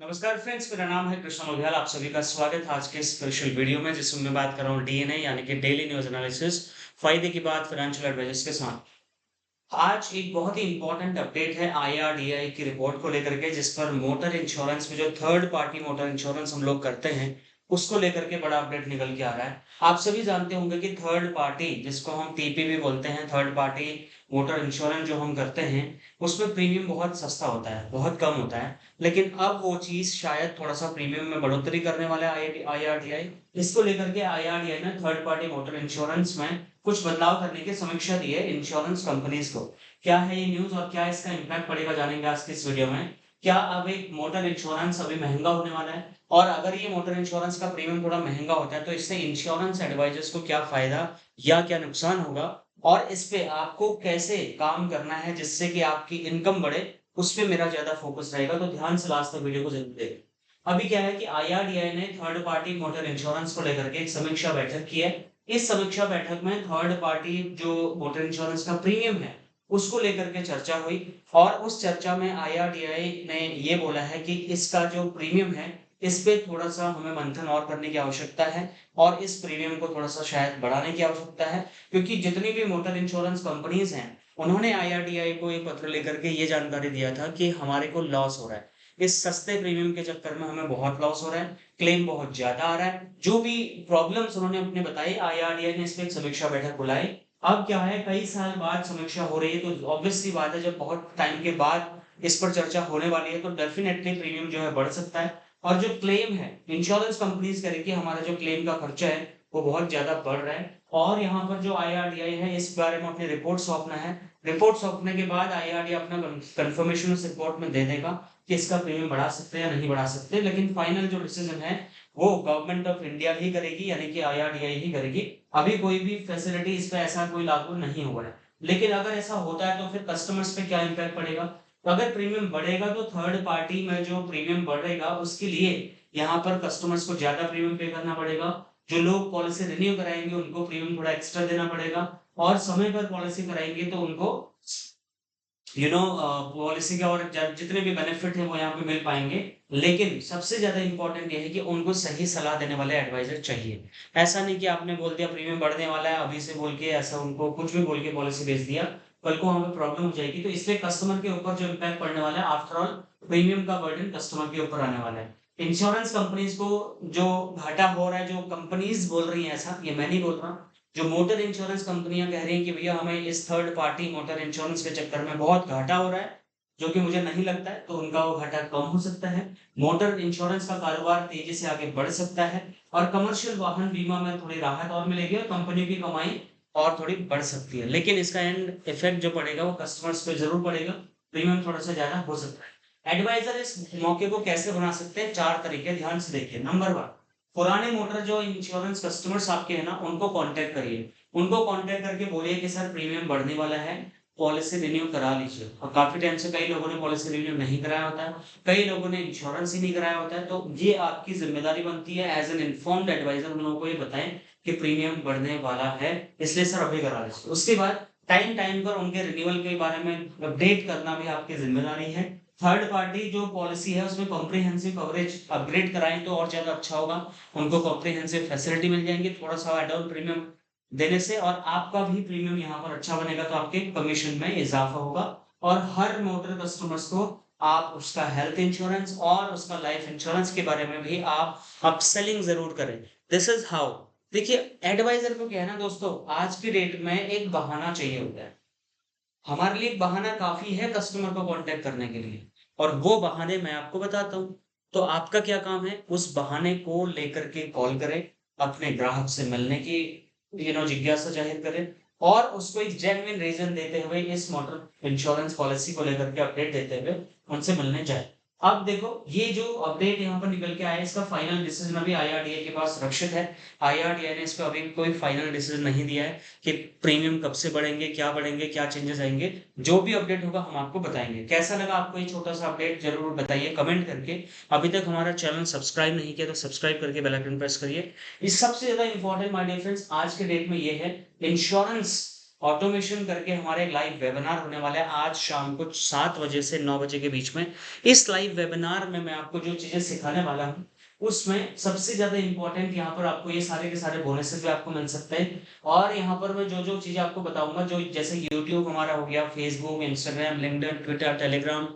नमस्कार फ्रेंड्स, मेरा नाम है कृष्ण मोधियाल। आप सभी का स्वागत है आज के स्पेशल वीडियो में, जिसमें मैं बात कर रहा हूँ डीएनए यानी कि डेली न्यूज एनालिसिस, फायदे की बात फाइनेंशियल एडवाइजर्स के साथ। आज एक बहुत ही इंपॉर्टेंट अपडेट है आईआरडीआई की रिपोर्ट को लेकर के, जिस पर मोटर इंश्योरेंस में जो थर्ड पार्टी मोटर इंश्योरेंस हम लोग करते हैं उसको लेकर के बड़ा अपडेट निकल के आ रहा है। आप सभी जानते होंगे कि थर्ड पार्टी, जिसको हम टीपीबी बोलते हैं, थर्ड पार्टी मोटर इंश्योरेंस जो हम करते हैं, उसमें प्रीमियम बहुत सस्ता होता है, बहुत कम होता है। लेकिन अब वो चीज शायद थोड़ा सा प्रीमियम में बढ़ोतरी करने वाला है आईआरडीआई। इसको लेकर के आईआरडीआई ने थर्ड पार्टी मोटर इंश्योरेंस में कुछ बदलाव करने की समीक्षा दी है इंश्योरेंस कंपनीज को। क्या है ये न्यूज़ और क्या इसका इम्पैक्ट पड़ेगा, जानेंगे आज की इस वीडियो में। क्या अब एक मोटर इंश्योरेंस अभी महंगा होने वाला है, और अगर ये मोटर इंश्योरेंस का प्रीमियम थोड़ा महंगा होता है तो इससे इंश्योरेंस एडवाइजर्स को क्या फायदा या क्या नुकसान होगा, और इस पे आपको कैसे काम करना है जिससे कि आपकी इनकम बढ़े, उस पे मेरा ज्यादा फोकस रहेगा। तो ध्यान से लास्ट तक वीडियो को जरूर देखें। अभी क्या है कि आईआरडीआई ने थर्ड पार्टी मोटर इंश्योरेंस को लेकर के एक समीक्षा बैठक की है। इस समीक्षा बैठक में थर्ड पार्टी जो मोटर इंश्योरेंस का प्रीमियम है उसको लेकर के चर्चा हुई, और उस चर्चा में आईआरडीआई ने ये बोला है कि इसका जो प्रीमियम है इस पे थोड़ा सा हमें मंथन और करने की आवश्यकता है, और इस प्रीमियम को थोड़ा सा शायद बढ़ाने की आवश्यकता है। क्योंकि जितनी भी मोटर इंश्योरेंस कंपनीज हैं उन्होंने आईआरडीआई को एक पत्र लेकर के ये जानकारी दिया था कि हमारे को लॉस हो रहा है, इस सस्ते प्रीमियम के चक्कर में हमें बहुत लॉस हो रहा है, क्लेम बहुत ज्यादा आ रहा है। जो भी प्रॉब्लम्स उन्होंने अपने बताई, आईआरडीआई ने इस पे एक समीक्षा बैठक बुलाई। अब क्या है, कई साल बाद समीक्षा हो रही है तो ऑब्वियस सी बात है, जब बहुत टाइम के बाद इस पर चर्चा होने वाली है तो डेफिनेटली प्रीमियम जो है बढ़ सकता है। और जो क्लेम है, इंश्योरेंस कंपनीज करें कि हमारा जो क्लेम का खर्चा है वो बहुत ज्यादा बढ़ रहा है, और यहाँ पर जो आईआरडीआई है इस बारे में अपनी रिपोर्ट सौंपना है। रिपोर्ट सौंपने के बाद आईआरडीआई अपना कंफर्मेशन उस रिपोर्ट में दे देगा कि इसका प्रीमियम बढ़ा सकते हैं या नहीं बढ़ा सकते। लेकिन फाइनल जो डिसीजन है वो गवर्नमेंट ऑफ इंडिया ही करेगी, यानी कि आईआरडीआई ही करेगी। अभी कोई भी फैसिलिटी इस पे ऐसा कोई लागू नहीं हुआ है। लेकिन अगर ऐसा होता है तो फिर कस्टमर्स पे क्या इम्पैक्ट पड़ेगा। तो अगर प्रीमियम बढ़ेगा तो थर्ड पार्टी में जो प्रीमियम बढ़ेगा उसके लिए यहाँ पर कस्टमर्स को ज्यादा प्रीमियम पे करना पड़ेगा। जो लोग पॉलिसी रिन्यू कराएंगे उनको प्रीमियम थोड़ा एक्स्ट्रा देना पड़ेगा, और समय पर पॉलिसी कराएंगे तो उनको पॉलिसी के और जितने भी बेनिफिट है वो यहाँ पे मिल पाएंगे। लेकिन सबसे ज्यादा इंपॉर्टेंट ये है कि उनको सही सलाह देने वाले एडवाइजर चाहिए। ऐसा नहीं कि आपने बोल दिया प्रीमियम बढ़ने वाला है, अभी से बोल के ऐसा उनको कुछ भी बोल के पॉलिसी बेच दिया, कल को वहां पे प्रॉब्लम हो जाएगी। तो इसलिए कस्टमर के ऊपर जो इम्पैक्ट पड़ने वाला है, आफ्टर ऑल प्रीमियम का बर्डन कस्टमर के ऊपर आने वाला है। इंश्योरेंस कंपनीज को जो घाटा हो रहा है, जो कंपनीज बोल रही है ऐसा, ये मैं नहीं बोल रहा, जो मोटर इंश्योरेंस कंपनियां कह रही हैं कि भैया हमें इस थर्ड पार्टी मोटर इंश्योरेंस के चक्कर में बहुत घाटा हो रहा है, जो कि मुझे नहीं लगता है, तो उनका वो घाटा कम हो सकता है। मोटर इंश्योरेंस का कारोबार तेजी से आगे बढ़ सकता है, और कमर्शियल वाहन बीमा में थोड़ी राहत और मिलेगी, और कंपनी की कमाई और थोड़ी बढ़ सकती है। लेकिन इसका एंड इफेक्ट जो पड़ेगा वो कस्टमर्स पे जरूर पड़ेगा, प्रीमियम थोड़ा सा ज्यादा हो सकता है। एडवाइजर इस मौके को कैसे बना सकते हैं, चार तरीके ध्यान से देखिए। नंबर वन, पुराने मोटर जो इंश्योरेंस कस्टमर्स आपके हैं ना, उनको कांटेक्ट करिए। उनको कांटेक्ट करके बोलिए कि सर प्रीमियम बढ़ने वाला है, पॉलिसी रिन्यू करा लीजिए। और काफी टाइम से कई लोगों ने पॉलिसी रिन्यू नहीं कराया होता है, कई लोगों ने इंश्योरेंस ही नहीं कराया होता है, तो ये आपकी जिम्मेदारी बनती है एज एन इन्फॉर्म्ड एडवाइजर उन लोगों को ये बताएं कि प्रीमियम बढ़ने वाला है, इसलिए सर अभी करा लीजिए। उसके बाद टाइम टाइम पर उनके रिन्यूअल के बारे में अपडेट करना भी आपकी जिम्मेदारी है। थर्ड पार्टी जो पॉलिसी है उसमें कॉम्प्रिहेंसिव कवरेज अपग्रेड कराएं तो और ज्यादा अच्छा होगा। उनको कॉम्प्रिहेंसिव फैसिलिटी मिल जाएंगी थोड़ा सा एड ऑन प्रीमियम देने से, और आपका भी प्रीमियम यहाँ पर अच्छा बनेगा तो आपके कमीशन में इजाफा होगा। और हर मोटर कस्टमर्स को आप उसका हेल्थ इंश्योरेंस और उसका लाइफ इंश्योरेंस के बारे में भी आप अपसेलिंग जरूर करें। This is how. देखिए, एडवाइजर को क्या है ना दोस्तों, आज की डेट में एक बहाना चाहिए होता है। हमारे लिए एक बहाना काफी है कस्टमर को कांटेक्ट करने के लिए, और वो बहाने मैं आपको बताता हूँ। तो आपका क्या काम है, उस बहाने को लेकर के कॉल करें, अपने ग्राहक से मिलने की जिज्ञासा जाहिर करें, और उसको एक जेन्युइन रीजन देते हुए इस मोटर इंश्योरेंस पॉलिसी को लेकर के अपडेट देते हुए उनसे मिलने जाए। अब देखो, ये जो अपडेट यहाँ पर निकल के आया है इसका फाइनल डिसीजन अभी आईआरडीए के पास सुरक्षित है। आईआरडीए ने इस पर अभी कोई फाइनल डिसीजन नहीं दिया है कि प्रीमियम कब से बढ़ेंगे, क्या चेंजेस आएंगे। जो भी अपडेट होगा हम आपको बताएंगे। कैसा लगा आपको ये छोटा सा अपडेट, जरूर बताइए कमेंट करके। अभी तक हमारा चैनल सब्सक्राइब नहीं किया तो सब्सक्राइब करके बेल आइकन प्रेस करिए। इस सबसे ज्यादा इंपॉर्टेंट माय डियर फ्रेंड्स आज के डेट में ये है, इंश्योरेंस ऑटोमेशन करके हमारे लाइव वेबिनार होने वाला है आज शाम को 7 बजे से 9 बजे के बीच में। इस लाइव वेबिनार में मैं आपको जो चीजें सिखाने वाला हूँ उसमें सबसे ज्यादा इंपॉर्टेंट यहाँ पर आपको ये सारे के सारे बोनसेस भी आपको मिल सकते हैं। और यहाँ पर मैं जो जो चीजें आपको बताऊंगा, जो जैसे यूट्यूब हमारा हो गया, Facebook, Instagram, LinkedIn, Twitter, Telegram,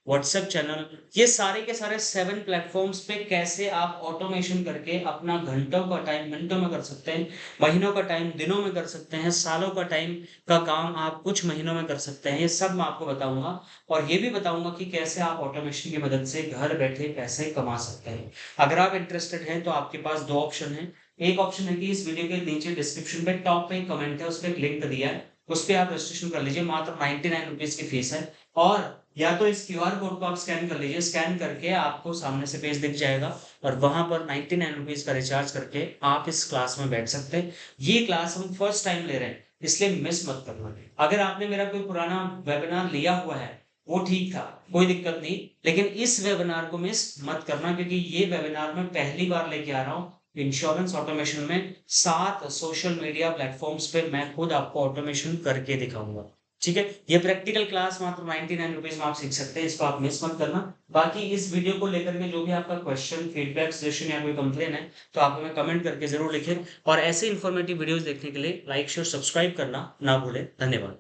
WhatsApp channel, ये सारे के सारे 7 प्लेटफॉर्म्स पे कैसे आप ऑटोमेशन करके अपना घंटों का टाइम मिनटों में कर सकते हैं, महीनों का टाइम दिनों में कर सकते हैं, सालों का टाइम का काम आप कुछ महीनों में कर सकते हैं, ये सब मैं आपको बताऊंगा। और ये भी बताऊंगा कि कैसे आप ऑटोमेशन की मदद से घर बैठे पैसे कमा सकते हैं। अगर आप इंटरेस्टेड हैं तो आपके पास दो ऑप्शन है। एक ऑप्शन है कि इस वीडियो के नीचे डिस्क्रिप्शन पे टॉप पे कमेंट है, उस पर एक लिंक दिया है, उस पर आप रजिस्ट्रेशन कर लीजिए, मात्र 99 रुपीज की फीस है। और या तो इस क्यूआर कोड को आप स्कैन कर लीजिए, स्कैन करके आपको सामने से पेज दिख जाएगा और वहां पर 99 रुपीज का रिचार्ज करके आप इस क्लास में बैठ सकते हैं। ये क्लास हम फर्स्ट टाइम ले रहे हैं, इसलिए मिस मत करना। अगर आपने मेरा कोई पुराना वेबिनार लिया हुआ है वो ठीक था, कोई दिक्कत नहीं, लेकिन इस वेबिनार को मिस मत करना, क्योंकि ये वेबिनार मैं पहली बार लेके आ रहा हूँ इंश्योरेंस ऑटोमेशन में। 7 सोशल मीडिया प्लेटफॉर्म्स पे मैं खुद आपको ऑटोमेशन करके दिखाऊंगा। ठीक है, ये प्रैक्टिकल क्लास मात्र 99 रुपीज में आप सीख सकते हैं, इसको आप मिस मत करना। बाकी इस वीडियो को लेकर के जो भी आपका क्वेश्चन, फीडबैक, सजेशन या कोई कंप्लेन है तो आप हमें कमेंट करके जरूर लिखें। और ऐसे इन्फॉर्मेटिव वीडियोस देखने के लिए लाइक शेयर सब्सक्राइब करना ना भूलें। धन्यवाद।